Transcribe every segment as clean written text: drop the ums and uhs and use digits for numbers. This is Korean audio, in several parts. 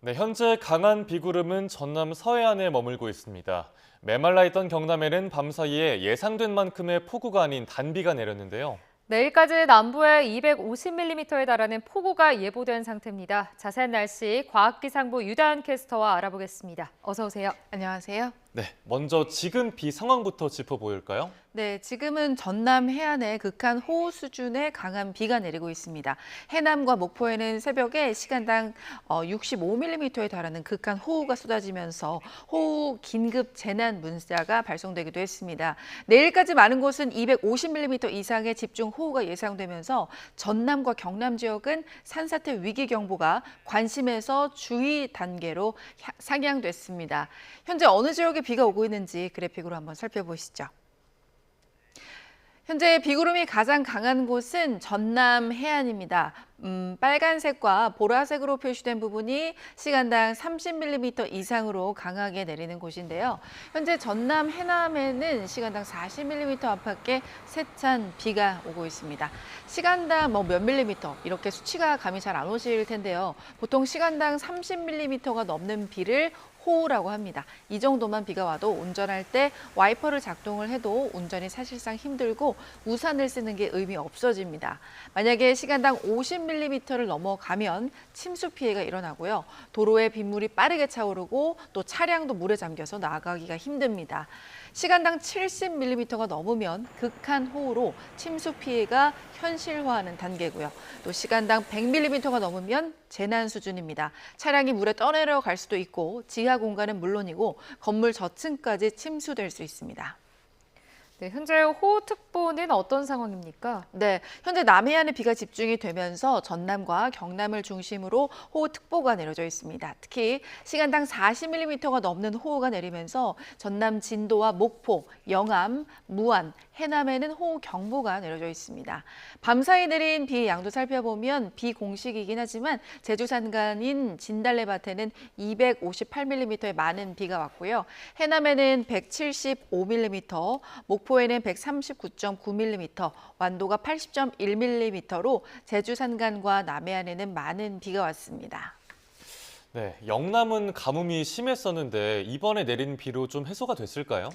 네, 현재 강한 비구름은 전남 서해안에 머물고 있습니다. 메말라 있던 경남에는 밤사이에 예상된 만큼의 폭우가 아닌 단비가 내렸는데요. 내일까지 남부에 250mm에 달하는 폭우가 예보된 상태입니다. 자세한 날씨 과학기상부 유다현 캐스터와 알아보겠습니다. 어서 오세요. 안녕하세요. 네, 먼저 지금 비 상황부터 짚어볼까요? 네, 지금은 전남 해안에 극한 호우 수준의 강한 비가 내리고 있습니다. 해남과 목포에는 새벽에 시간당 65mm에 달하는 극한 호우가 쏟아지면서 호우 긴급 재난 문자가 발송되기도 했습니다. 내일까지 많은 곳은 250mm 이상의 집중 호우가 예상되면서 전남과 경남 지역은 산사태 위기 경보가 관심에서 주의 단계로 상향됐습니다. 현재 어느 지역에 비가 오고 있는지 그래픽으로 한번 살펴보시죠. 현재 비구름이 가장 강한 곳은 전남 해안입니다. 빨간색과 보라색으로 표시된 부분이 시간당 30mm 이상으로 강하게 내리는 곳인데요. 현재 전남 해남에는 시간당 40mm 안팎의 세찬 비가 오고 있습니다. 시간당 몇 밀리미터 이렇게 수치가 감이 잘 안 오실 텐데요. 보통 시간당 30mm가 넘는 비를 호우라고 합니다. 이 정도만 비가 와도 운전할 때 와이퍼를 작동을 해도 운전이 사실상 힘들고 우산을 쓰는 게 의미 없어집니다. 만약에 시간당 50mm를 넘어가면 침수 피해가 일어나고요. 도로에 빗물이 빠르게 차오르고 또 차량도 물에 잠겨서 나가기가 힘듭니다. 시간당 70mm가 넘으면 극한 호우로 침수 피해가 현실화하는 단계고요. 또 시간당 100mm가 넘으면 재난 수준입니다. 차량이 물에 떠내려갈 수도 있고 지하 공간은 물론이고 건물 저층까지 침수될 수 있습니다. 네, 현재 호우특보는 어떤 상황입니까? 네, 현재 남해안에 비가 집중이 되면서 전남과 경남을 중심으로 호우특보가 내려져 있습니다. 특히 시간당 40mm가 넘는 호우가 내리면서 전남 진도와 목포, 영암, 무안, 해남에는 호우경보가 내려져 있습니다. 밤사이 내린 비의 양도 살펴보면 비공식이긴 하지만 제주 산간인 진달래밭에는 258mm의 많은 비가 왔고요. 해남에는 175mm, 목포에는 139.9mm, 완도가 80.1mm로 제주 산간과 남해안에는 많은 비가 왔습니다. 네, 영남은 가뭄이 심했었는데 이번에 내린 비로 좀 해소가 됐을까요?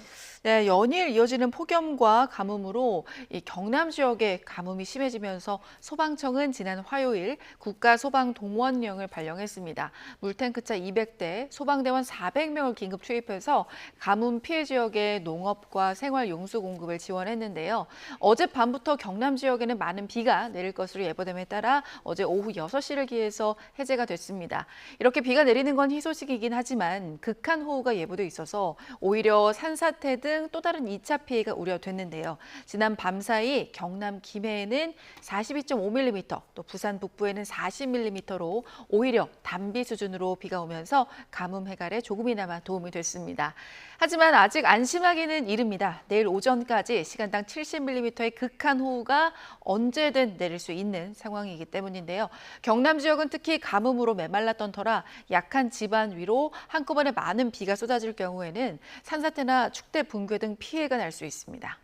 네, 연일 이어지는 폭염과 가뭄으로 이 경남 지역에 가뭄이 심해지면서 소방청은 지난 화요일 국가소방동원령을 발령했습니다. 물탱크차 200대, 소방대원 400명을 긴급 투입해서 가뭄 피해 지역의 농업과 생활용수 공급을 지원했는데요. 어젯밤부터 경남 지역에는 많은 비가 내릴 것으로 예보됨에 따라 어제 오후 6시를 기해서 해제가 됐습니다. 이렇게 비가 내리는 건 희소식이긴 하지만 극한 호우가 예보돼 있어서 오히려 산사태 등 또 다른 2차 피해가 우려됐는데요. 지난 밤사이 경남 김해에는 42.5mm, 또 부산 북부에는 40mm로 오히려 단비 수준으로 비가 오면서 가뭄 해결에 조금이나마 도움이 됐습니다. 하지만 아직 안심하기는 이릅니다. 내일 오전까지 시간당 70mm의 극한 호우가 언제든 내릴 수 있는 상황이기 때문인데요. 경남 지역은 특히 가뭄으로 메말랐던 터라 약한 지반 위로 한꺼번에 많은 비가 쏟아질 경우에는 산사태나 축대 붕괴 등 피해가 날 수 있습니다.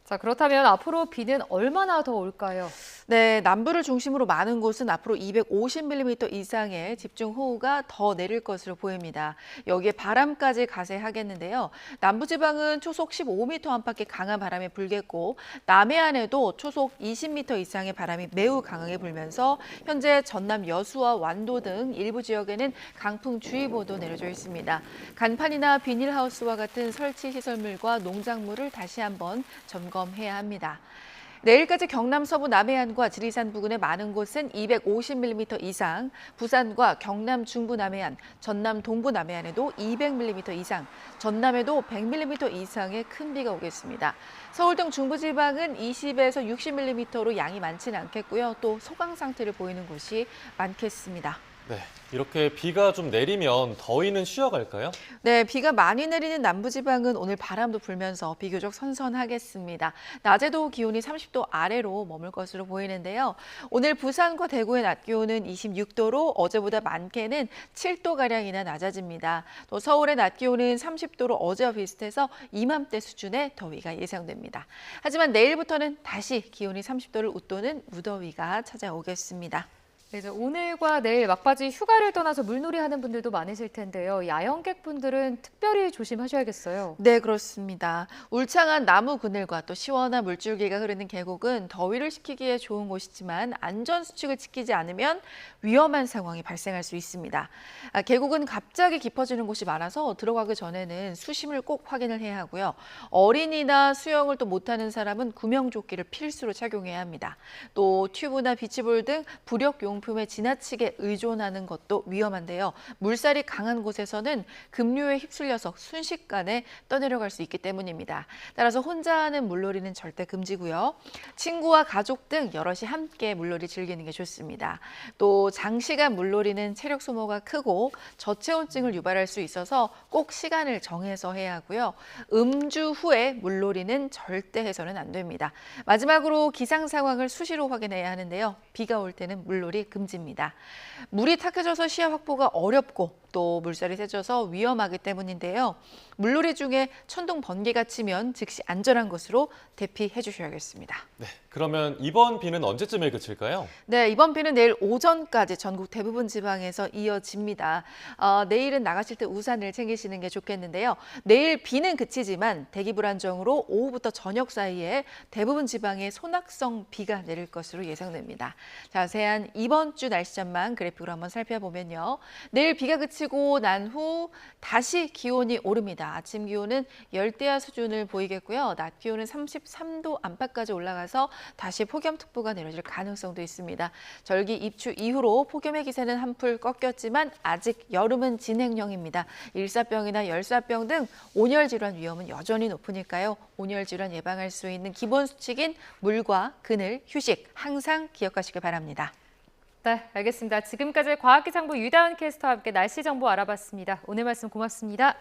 자, 그렇다면 앞으로 비는 얼마나 더 올까요? 네, 남부를 중심으로 많은 곳은 앞으로 250mm 이상의 집중호우가 더 내릴 것으로 보입니다. 여기에 바람까지 가세하겠는데요. 남부지방은 초속 15m 안팎의 강한 바람이 불겠고 남해안에도 초속 20m 이상의 바람이 매우 강하게 불면서 현재 전남 여수와 완도 등 일부 지역에는 강풍주의보도 내려져 있습니다. 간판이나 비닐하우스와 같은 설치 시설물과 농작물을 다시 한번 점검해야 합니다. 내일까지 경남 서부 남해안과 지리산 부근의 많은 곳은 250mm 이상, 부산과 경남 중부 남해안, 전남 동부 남해안에도 200mm 이상, 전남에도 100mm 이상의 큰 비가 오겠습니다. 서울 등 중부지방은 20에서 60mm로 양이 많지는 않겠고요. 또 소강 상태를 보이는 곳이 많겠습니다. 네, 이렇게 비가 좀 내리면 더위는 쉬어갈까요? 네, 비가 많이 내리는 남부지방은 오늘 바람도 불면서 비교적 선선하겠습니다. 낮에도 기온이 30도 아래로 머물 것으로 보이는데요. 오늘 부산과 대구의 낮 기온은 26도로 어제보다 많게는 7도가량이나 낮아집니다. 또 서울의 낮 기온은 30도로 어제와 비슷해서 이맘때 수준의 더위가 예상됩니다. 하지만 내일부터는 다시 기온이 30도를 웃도는 무더위가 찾아오겠습니다. 네, 이제 오늘과 내일 막바지 휴가를 떠나서 물놀이 하는 분들도 많으실 텐데요. 야영객분들은 특별히 조심하셔야겠어요. 네, 그렇습니다. 울창한 나무 그늘과 또 시원한 물줄기가 흐르는 계곡은 더위를 식히기에 좋은 곳이지만 안전 수칙을 지키지 않으면 위험한 상황이 발생할 수 있습니다. 계곡은 갑자기 깊어지는 곳이 많아서 들어가기 전에는 수심을 꼭 확인을 해야 하고요. 어린이나 수영을 또 못하는 사람은 구명조끼를 필수로 착용해야 합니다. 또 튜브나 비치볼 등 부력 용품에 지나치게 의존하는 것도 위험한데요. 물살이 강한 곳에서는 급류에 휩쓸려서 순식간에 떠내려갈 수 있기 때문입니다. 따라서 혼자 하는 물놀이는 절대 금지고요. 친구와 가족 등 여럿이 함께 물놀이 즐기는 게 좋습니다. 또 장시간 물놀이는 체력 소모가 크고 저체온증을 유발할 수 있어서 꼭 시간을 정해서 해야 하고요. 음주 후에 물놀이는 절대 해서는 안 됩니다. 마지막으로 기상 상황을 수시로 확인해야 하는데요. 비가 올 때는 물놀이 금지입니다. 물이 탁해져서 시야 확보가 어렵고 또 물살이 세져서 위험하기 때문인데요. 물놀이 중에 천둥 번개가 치면 즉시 안전한 곳으로 대피해 주셔야겠습니다. 네, 그러면 이번 비는 언제쯤에 그칠까요? 네, 이번 비는 내일 오전까지 전국 대부분 지방에서 이어집니다. 내일은 나가실 때 우산을 챙기시는 게 좋겠는데요. 내일 비는 그치지만 대기 불안정으로 오후부터 저녁 사이에 대부분 지방에 소낙성 비가 내릴 것으로 예상됩니다. 자세한 이번 주 날씨전만 그래픽으로 한번 살펴보면요. 내일 비가 그치고 난 후 다시 기온이 오릅니다. 아침 기온은 열대야 수준을 보이겠고요. 낮 기온은 33도 안팎까지 올라가서 다시 폭염특보가 내려질 가능성도 있습니다. 절기 입추 이후로 폭염의 기세는 한풀 꺾였지만 아직 여름은 진행형입니다. 일사병이나 열사병 등 온열 질환 위험은 여전히 높으니까요. 온열 질환 예방할 수 있는 기본 수칙인 물과 그늘, 휴식 항상 기억하시길 바랍니다. 네, 알겠습니다. 지금까지 과학기상부 유다은 캐스터와 함께 날씨 정보 알아봤습니다. 오늘 말씀 고맙습니다.